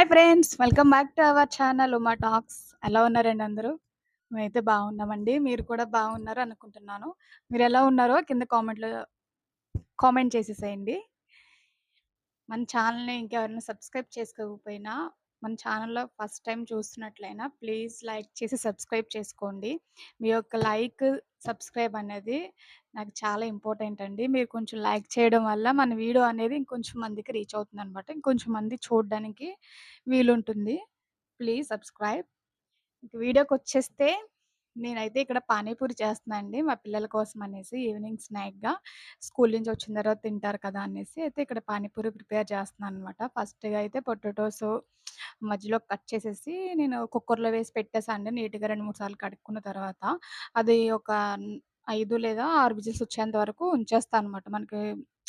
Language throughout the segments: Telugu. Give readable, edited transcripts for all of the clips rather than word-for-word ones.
Hi friends! Welcome back to our channel Uma talks. ఎలా ఉన్నారండి అందరూ? మేమైతే బాగున్నామండి. మీరు కూడా బాగున్నారు అనుకుంటున్నాను. మీరెలా ఉన్నారో కింద కామెంట్ చేసేసేయండి. మన ఛానల్‌ని ఇంకెవరైనా సబ్స్క్రైబ్ చేసుకోకపోయినా, మన ఛానల్‌లో ఫస్ట్ టైమ్ చూస్తున్నట్లయినా ప్లీజ్ లైక్ చేసి సబ్స్క్రైబ్ చేసుకోండి. మీ యొక్క లైక్, సబ్స్క్రైబ్ అనేది నాకు చాలా ఇంపార్టెంట్ అండి. మీరు కొంచెం లైక్ చేయడం వల్ల మన వీడియో అనేది ఇంకొంచెం మందికి రీచ్ అవుతుందనమాట. ఇంకొంచెం మంది చూడడానికి వీలుంటుంది. Please subscribe. ఇంక వీడియోకొచ్చేస్తే నేనైతే ఇక్కడ పానీపూరి చేస్తున్నా అండి. మా పిల్లల కోసం అనేసి ఈవినింగ్ స్నాక్‌గా స్కూల్ నుంచి వచ్చిన తర్వాత తింటారు కదా అనేసి అయితే ఇక్కడ పానీపూరి ప్రిపేర్ చేస్తున్నాననమాట. ఫస్ట్‌గా అయితే పొటాటోసు మధ్యలో కట్ చేసేసి నేను కుక్కర్‌లో వేసి పెట్టేసా అండి. నీట్‌గా 2, 3 సార్లు కడుక్కున్న తర్వాత అది ఒక 5 లేదా 6 విజిల్స్ వచ్చేంత వరకు ఉంచేస్తా అనమాట. మనకి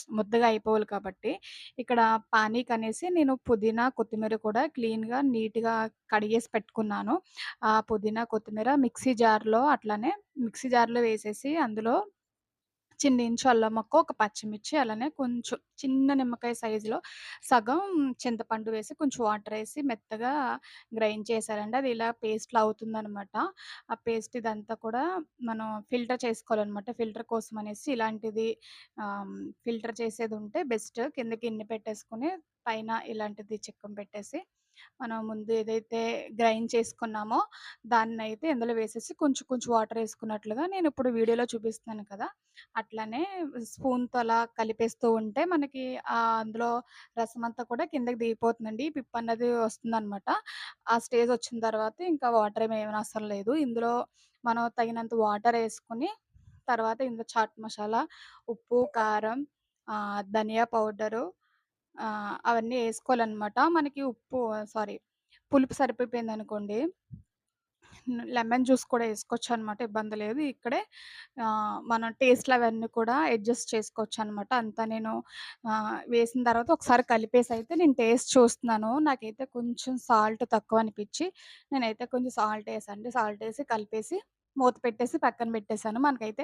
ముద్దగా అయిపోవాలి కాబట్టి. ఇక్కడ పానీకనేసి నేను పుదీనా, కొత్తిమీర కూడా క్లీన్‌గా, నీట్‌గా కడిగేసి పెట్టుకున్నాను. పుదీనా, కొత్తిమీర మిక్సీ జార్‌లో వేసేసి అందులో చిన్న ఇంచు అల్లం ముక్క, ఒక పచ్చిమిర్చి, అలానే కొంచెం చిన్న నిమ్మకాయ సైజులో సగం చింతపండు వేసి, కొంచెం వాటరేసి మెత్తగా గ్రైండ్ చేశారండి. అది ఇలా పేస్ట్‌లా అవుతుందనమాట. ఆ పేస్ట్ ఇదంతా కూడా మనం ఫిల్టర్ చేసుకోవాలనమాట. ఫిల్టర్ కోసం అనేసి ఇలాంటిది ఫిల్టర్ చేసేదుంటే బెస్ట్. కిందకి ఇన్ని పెట్టేసుకొని, పైన ఇలాంటిది చిక్కం పెట్టేసి, మనం ముందు ఏదైతే గ్రైండ్ చేసుకున్నామో దాన్నయితే ఇందులో వేసేసి కొంచెం కొంచెం వాటరేసుకున్నట్లుగా నేనిప్పుడు వీడియోలో చూపిస్తున్నాను కదా! అట్లనే స్పూన్‌తో అలా కలిపేస్తూ ఉంటే మనకి అందులో రసమంతా కూడా కిందకి దిగిపోతుందండి. పిప్పన్నది వస్తుందనమాట. ఆ స్టేజొచ్చిన తర్వాత ఇంకా వాటరేమి ఏయనవసరం లేదు. ఇందులో మనం తగినంత వాటరేసుకొని, తర్వాత ఇందులో చాట్ మసాలా, ఉప్పు, కారం, ధనియా పౌడరు, అవన్నీ ఏసుకోవాలనమాట. మనకి సారీ పులుపు సరిపోయిపోయిందనుకోండి, లెమన్ జ్యూస్ కూడా ఏసుకోవచ్చనమాట. ఇబ్బంది లేదు. ఇక్కడే మనం టేస్ట్‌లు అవన్నీ కూడా అడ్జస్ట్ చేసుకోవచ్చనమాట. అంతా నేను వేసిన తర్వాత ఒకసారి కలిపేసైతే నేను టేస్ట్ చూస్తున్నాను. నాకైతే కొంచెం సాల్ట్ తక్కువనిపిచ్చి, నేనైతే కొంచెం సాల్టేసండి. సాల్టేసి కలిపేసి మూత పెట్టేసి పక్కన పెట్టేసాను. మనకైతే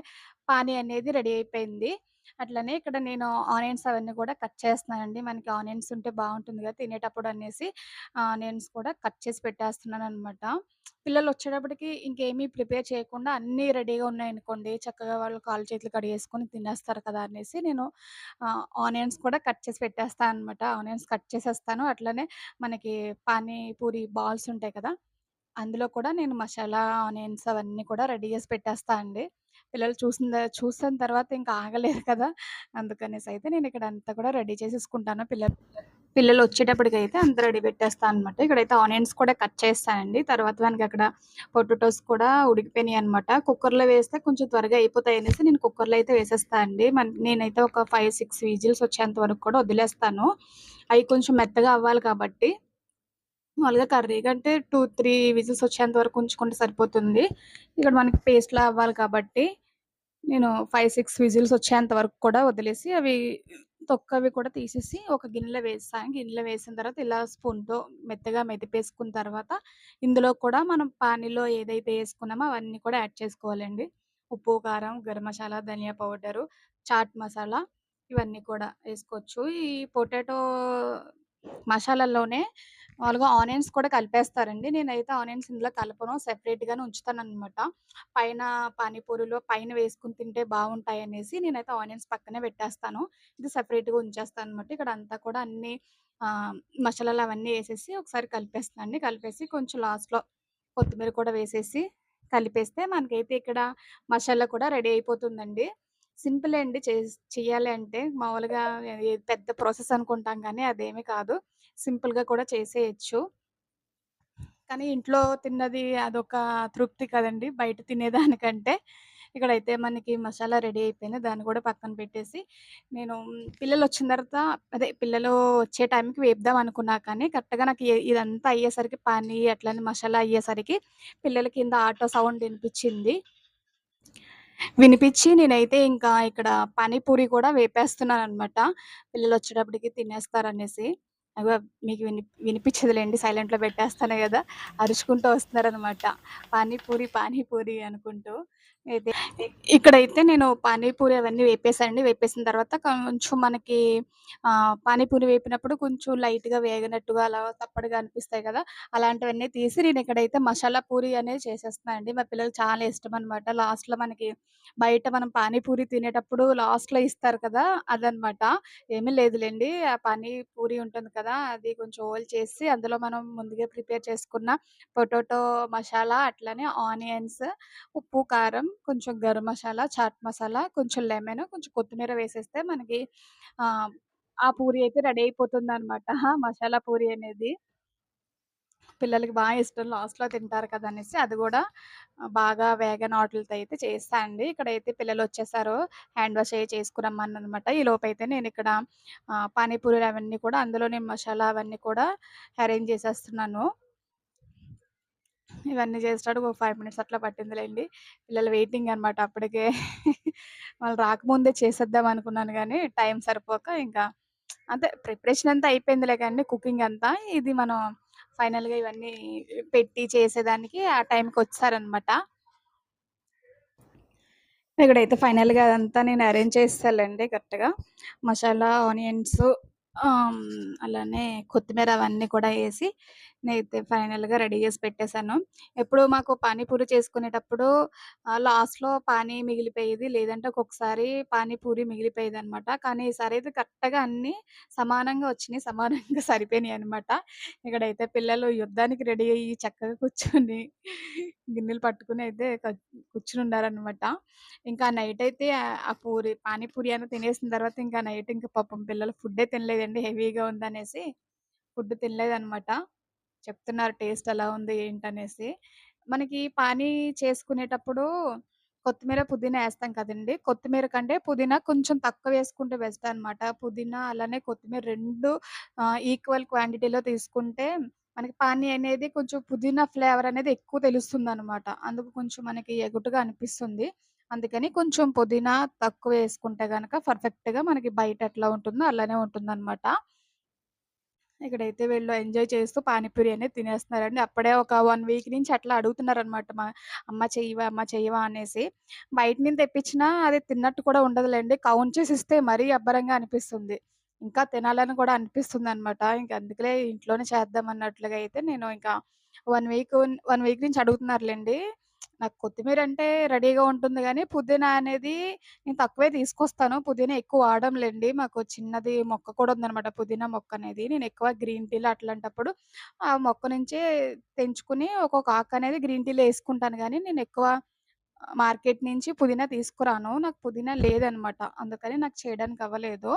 పానీ అనేది రెడీ అయిపోయింది. అట్లనే ఇక్కడ నేను ఆనియన్స్ అవన్నీ కూడా కట్ చేస్తున్నానండి. మనకి ఆనియన్స్ ఉంటే బావుంటుంది కదా! తినేటప్పుడు అనేసి ఆనియన్స్ కూడా కట్ చేసి పెట్టేస్తున్నాననమాట. పిల్లలొచ్చేటప్పటికి ఇంకేమీ ప్రిపేర్ చేయకుండా అన్నీ రెడీగా ఉన్నాయనుకోండి, చక్కగా వాళ్ళు కాళ్ళు, చేతులు కడిగేసుకొని తినేస్తారు కదా అనేసి నేను ఆనియన్స్ కూడా కట్ చేసి పెట్టేస్తా అనమాట. ఆనియన్స్ కట్ చేసేస్తాను. అట్లనే మనకి పానీపూరి బాల్స్ ఉంటాయి కదా! అందులో కూడా నేను మసాలా, ఆనియన్స్ అవన్నీ కూడా రెడీ చేసి పెట్టేస్తా అండి. పిల్లలు చూసిన తర్వాత ఇంకా ఆగలేరు కదా! అందుకనేసయితే నేనిక్కడ అంతా కూడా రెడీ చేసేసుకుంటాను. పిల్లలొచ్చేటప్పటికైతే అంతా రెడీ పెట్టేస్తా అనమాట. ఇక్కడైతే ఆనియన్స్ కూడా కట్ చేస్తానండి. తర్వాత మనకక్కడ పొటాటోస్ కూడా ఉడికిపోయినియనమాట. కుక్కర్‌లో వేస్తే కొంచెం త్వరగా అయిపోతాయనేసి నేను కుక్కర్‌లో అయితే వేసేస్తా అండి. నేనైతే ఒక 5, 6 విజిల్స్ వచ్చేంత వరకు కూడా వదిలేస్తాను. అయి కొంచెం మెత్తగా అవ్వాలి కాబట్టి. మామూలుగా కర్రీ కంటే 2, 3 విజిల్స్ వచ్చేంత వరకు ఉంచుకుంటే సరిపోతుంది. ఇక్కడ మనకి పేస్ట్‌లా అవ్వాలి కాబట్టి నేను 5, 6 విజిల్స్ వచ్చేంత వరకు కూడా వదిలేసి తొక్కవి కూడా తీసేసి ఒక గిన్నెలో వేసేసాను. గిన్నెలో వేసిన తర్వాత ఇలా స్పూన్‌తో మెత్తగా మెదిపేసుకున్న తర్వాత ఇందులో కూడా మనం పానీలో ఏదైతే ఏసుకున్నామో అవన్నీ కూడా యాడ్ చేసుకోవాలండి. ఉప్పు, కారం, గరం మసాలా, ధనియా పౌడరు, చాట్ మసాలా ఇవన్నీ కూడా ఏసుకోవచ్చు. ఈ పొటాటో మసాలాల్లోనే మాములుగా ఆనియన్స్ కూడా కలిపేస్తారండి. నేనైతే ఆనియన్స్ ఇందులో కలపను. సెపరేట్‌గానే ఉంచుతాననమాట. పైన పానీపూరిలో పైన వేసుకొని తింటే బావుంటాయనేసి నేనైతే ఆనియన్స్ పక్కనే పెట్టేస్తాను. ఇది సెపరేట్‌గా ఉంచేస్తాననమాట. ఇక్కడ అంతా కూడా అన్నీ ఆహ్, మసాలాలు అవన్నీ ఏసేసి ఒకసారి కలిపేస్తానండి. కలిపేసి కొంచెం లాస్ట్‌లో కొత్తిమీర కూడా వేసేసి కలిపేస్తే మనకైతే ఇక్కడ మసాలా కూడా రెడీ అయిపోతుందండి. సింపులే అండి చెయ్యాలి అంటే. మామూలుగా పెద్ద ప్రాసెస్ అనుకుంటాం గానీ అదేమీ కాదు. సింపుల్‌గా కూడా చేసేయొచ్చు. కానీ ఇంట్లో తిన్నది అదొక తృప్తి కదండీ! బయట తినేదానికంటే. ఇక్కడైతే మనకి మసాలా రెడీ అయిపోయింది. దాన్ని కూడా పక్కన పెట్టేసి, నేను పిల్లలొచ్చిన తర్వాత పిల్లలు వచ్చే టైంకి వేపుదాం అనుకున్నా కానీ, కరెక్ట్‌గా నాకు ఇదంతా అయ్యేసరికి పని అట్లనే మసాలా అయ్యేసరికి పిల్లల కింద ఆటో సౌండ్ వినిపిచ్చి నేనైతే ఇంకా ఇక్కడ పానీపూరి కూడా వేపేస్తున్నాననమాట. పిల్లలొచ్చేటప్పటికి తినేస్తారనేసి. అగో మీకు వినిపిచ్చదులెండి సైలెంట్‌లో పెట్టేస్తాను గదా! అరుచుకుంటూ వస్తున్నారనమాట. పానీపూరి, పానీపూరి అనుకుంటూ. అయితే ఇక్కడైతే నేను పానీపూరి అవన్నీ వేపేసానండి. వేపేసిన తర్వాత కొంచెం మనకి పానీపూరి వేపినప్పుడు కొంచెం లైట్‌గా వేగనట్టుగా అలా తప్పడుగా అనిపిస్తాయి గదా! అలాంటివన్నీ తీసి నేనిక్కడైతే మసాలా పూరి అనేది చేసేస్తున్నా అండి. మా పిల్లలకి చాలా ఇష్టమనమాట. లాస్ట్‌లో మనకి బయట మనం పానీపూరి తినేటప్పుడు లాస్ట్‌లో ఇస్తారు కదా! అదనమాట. ఏమీ లేదులెండి. ఆ పానీపూరి ఉంటుంది కదా! అది కొంచెం చేసి అందులో మనం ముందుగా ప్రిపేర్ చేసుకున్న పొటాటో మసాలా, అట్లనే ఆనియన్స్, ఉప్పు, కారం, కొంచెం గరం మసాలా, చాట్ మసాలా, కొంచెం లెమన్, కొంచెం కొత్తిమీర వేసేస్తే మనకి ఆహ్, ఆ పూరి అయితే రెడీ అయిపోతుందనమాట. మసాలా పూరి అనేది. పిల్లలకి ఇష్టం. లాస్ట్‌లో తింటారు కదా! అనేసి అది గూడా బాగా వేగని ఆటిలతో అయితే చేస్తా అండి. ఇక్కడైతే పిల్లలొచ్చేసారు. హ్యాండ్ వాష్ అయ్యి చేసుకురమ్మన్నాననమాట. ఈలోపైతే నేనిక్కడ పానీపూరీలు అవన్నీ కూడా అందులోనే మసాలా అవన్నీ కూడా అరేంజ్ చేసేస్తున్నాను. ఇవన్నీ చేసేటానికి ఒక 5 మినిట్స్ అట్లా పట్టిందిలెండి. పిల్లలు వెయిటింగ్ అనమాట అప్పటికే. వాళ్ళు రాకముందే చేసేద్దాం అనుకున్నాను గానీ, టైం సరిపోక ఇంకా అంతే ప్రిపరేషన్ అంతా అయిపోయిందిలే గానీ కుకింగ్ అంతా. ఇది మనం ఫైనల్‌గా ఇవన్నీ పెట్టి చేసేదానికి ఆ టైంకొచ్చేసారనమాట. ఇక్కడైతే ఫైనల్‌గా అదంతా నేను అరేంజ్ చేసేసాలండి కరెక్ట్‌గా. మసాలా, ఆనియన్స్ అలానే కొత్తిమీర అవన్నీ కూడా ఏసి నేనైతే ఫైనల్‌గా రెడీ చేసి పెట్టేసాను. ఎప్పుడు మాకు పానీపూరి చేసుకునేటప్పుడు లాస్ట్‌లో పానీ మిగిలిపోయేది. లేదంటే ఒక్కొక్కసారి పానీపూరి మిగిలిపోయేదనమాట. కానీ ఈసారైతే కరెక్ట్‌గా అన్నీ సమానంగా వచ్చినియి. సమానంగా సరిపోయినియనమాట. ఇక్కడైతే పిల్లలు యుద్ధానికి రెడీ అయ్యి చక్కగా కూర్చొని గిన్నెలు పట్టుకొని అయితే కూర్చునున్నారనమాట. ఇంకా నైటయితే ఆ పానీపూరి అన్నా తినేసిన తర్వాత ఇంకా నైట్ ఇంక పాపం పిల్లలు ఫుడ్డే తినలేదండి హెవీగా ఉందనేసి. ఫుడ్ తినలేదనమాట. చెప్తున్నారు టేస్ట్ ఎలా ఉంది ఏంటనేసి. మనకి పానీ చేసుకునేటప్పుడు కొత్తిమీర, పుదీనా ఏస్తాం కదండీ! కొత్తిమీర కంటే పుదీనా కొంచెం తక్కువేసుకుంటే బెస్ట్ అనమాట. పుదీనా అలానే కొత్తిమీర 2 ఈక్వల్ క్వాంటిటీలో తీసుకుంటే మనకి పానీ అనేది కొంచెం పుదీనా ఫ్లేవర్ అనేది ఎక్కువ తెలుస్తుందనమాట. అందుకు కొంచెం మనకి ఎగుటుగా అనిపిస్తుంది. అందుకని కొంచెం పుదీనా తక్కువేసుకుంటే గనక పర్ఫెక్ట్‌గా మనకి బయట ఎట్లా ఉంటుందో అలానే ఉంటుందనమాట. ఇక్కడైతే వీళ్ళు ఎంజాయ్ చేస్తూ పానీపూరి అనేది తినేస్తున్నారండి. అప్పుడే ఒక 1 వీక్ నుంచి అట్లా అడుగుతున్నారనమాట. అమ్మ చెయ్యవా? అమ్మ చెయ్యవా? అనేసి. బయట నుంచి తెప్పించినా అది తిన్నట్టు కూడా ఉండదులెండి. కౌంట్ చేసి ఇస్తే మరీ అబ్బరంగా అనిపిస్తుంది. ఇంకా తినాలని కూడా అనిపిస్తుందనమాట. ఇంక అందుకలే ఇంట్లోనే చేద్దాం అన్నట్లుగా అయితే నేను ఇంకా 1 వీక్ నుంచి అడుగుతున్నారులెండి. నాకు కొత్తిమీర అంటే రెడీగా ఉంటుంది గానీ, పుదీనా అనేది నేను తక్కువే తీసుకొస్తాను. పుదీనా ఎక్కువ వాడంలెండి. మాకు చిన్నది మొక్క కూడా ఉందనమాట. పుదీనా మొక్కనేది. నేనెక్కువ గ్రీన్ టీలో అట్లాంటప్పుడు ఆ మొక్క నుంచే తెంచుకొని ఒక్కొక్క ఆకనేది గ్రీన్ టీలో యేసుకుంటాను గానీ, నేనెక్కువ మార్కెట్ నుంచి పుదీనా తీసుకురాను. నాకు పుదీనా లేదనమాట. అందుకని నాకు చేయడానికి అవ్వలేదు.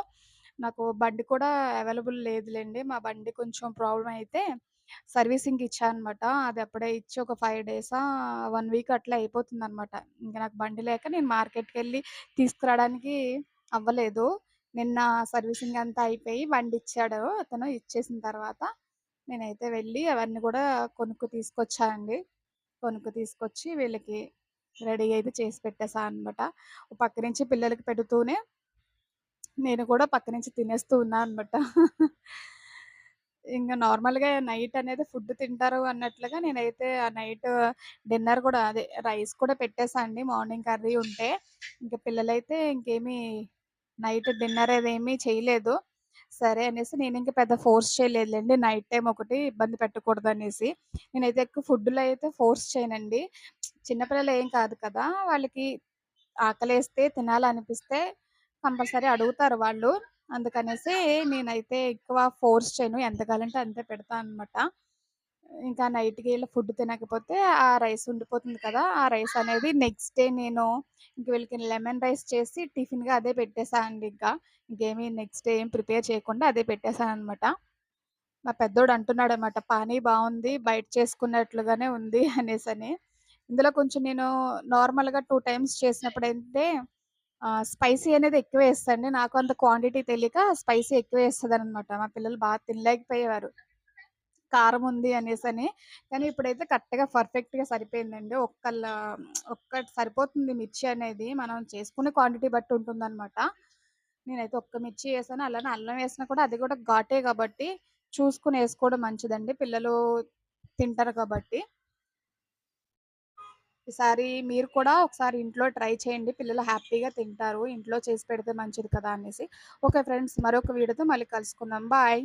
నాకు బండి కూడా అవైలబుల్ లేదులెండి. మా బండి కొంచెం ప్రాబ్లమ్ అయితే సర్వీసింగ్‌కి ఇచ్చా అనమాట. అది అప్పుడే ఇచ్చి ఒక 5 డేసా, 1 వీక్ అట్లా అయిపోతుందనమాట. ఇంక నాకు బండి లేక నేను మార్కెట్‌కెళ్ళి తీసుకురావడానికి అవ్వలేదు. నిన్న సర్వీసింగ్ అంతా అయిపోయి బండిచ్చాడు అతను. ఇచ్చేసిన తర్వాత నేనైతే వెళ్ళి అవన్నీ గూడా తీసుకొచ్చా అండి. తీసుకొచ్చి వీళ్ళకి రెడీ అయితే చేసి పెట్టేసా అనమాట. ఓ పక్క నుంచి పిల్లలకి పెడుతూనే నేను కూడా పక్క నుంచి తినేస్తూ ఉన్నా అనమాట. ఇంగ నార్మల్‌గా నైట్ అనేది ఫుడ్ తింటారు అన్నట్లుగా నేనైతే ఆ నైట్ డిన్నర్ కూడా అదే రైస్ కూడా పెట్టేసా అండి మార్నింగ్ కర్రీ ఉంటే. ఇంక పిల్లలైతే ఇంకేమి నైట్ డిన్నర్ అదేమీ చేయలేదు. సరే అనేసి నేనింక పెద్ద ఫోర్స్ చేయలేదులెండి. నైట్ టైమ్ ఒకటి ఇబ్బంది పెట్టకూడదనేసి. నేనైతే ఎక్కువ ఫుడ్‌లో అయితే ఫోర్స్ చేయనండి. చిన్న పిల్లలు ఏం కాదు కదా! వాళ్ళకి ఆకలేస్తే, తినాలనిపిస్తే కంపల్సరీ అడుగుతారు వాళ్ళు. అందుకనేసి నేనైతే ఎక్కువ ఫోర్స్ చేయను. ఎంత కావాలంటే అంతే పెడతా అనమాట. ఇంకా నైట్‌కి ఈళ్ళు ఫుడ్ తినకపోతే ఆ రైస్ ఉండిపోతుంది కదా! ఆ రైస్ అనేది నెక్స్ట్ డే నేను ఇంక వీళ్ళకి లెమన్ రైస్ చేసి టిఫిన్‌గా అదే పెట్టేసా అండి ఇంకా. ఇంకేమి నెక్స్ట్ డే ఏం ప్రిపేర్ చేయకుండా అదే పెట్టేసాననమాట. మా పెద్దోడు అంటున్నాడనమాట, "పానీ బావుంది. బయట చేసుకున్నట్లుగానే ఉంది" అనేసని. ఇందులో కొంచెం నేను నార్మల్‌గా 2 టైమ్స్ చేసినప్పుడైతే స్పైసీ అనేది ఎక్కువేస్తా అండి. నాకు అంత క్వాంటిటీ తెలీక స్పైసీ ఎక్కువేసేదాన్ననమాట. మా పిల్లలు తినలేకపోయేవారు. కారం ఉంది అనేసని. కానీ ఇప్పుడైతే కరెక్ట్‌గా పర్ఫెక్ట్‌గా సరిపోయిందండి. ఒక్కటి సరిపోతుంది మిర్చి అనేది. మనం చేసుకునే క్వాంటిటీ బట్టి ఉంటుందనమాట. నేనైతే ఒక్క మిర్చి ఏసాను. అలానే అల్లం వేసినా కూడా అది కూడా ఘాటే కాబట్టి చూసుకొని ఏసుకోవడం మంచిదండి. పిల్లలు తింటారు కాబట్టి. ఈసారి మీరు కూడా ఒకసారి ఇంట్లో ట్రై చేయండి. పిల్లలు హ్యాపీగా తింటారు. ఇంట్లో చేసి పెడితే మంచిది కదా అనేసి. ఓకే ఫ్రెండ్స్, మరొక వీడియోతో మళ్ళీ కలుసుకుందాం. బాయ్.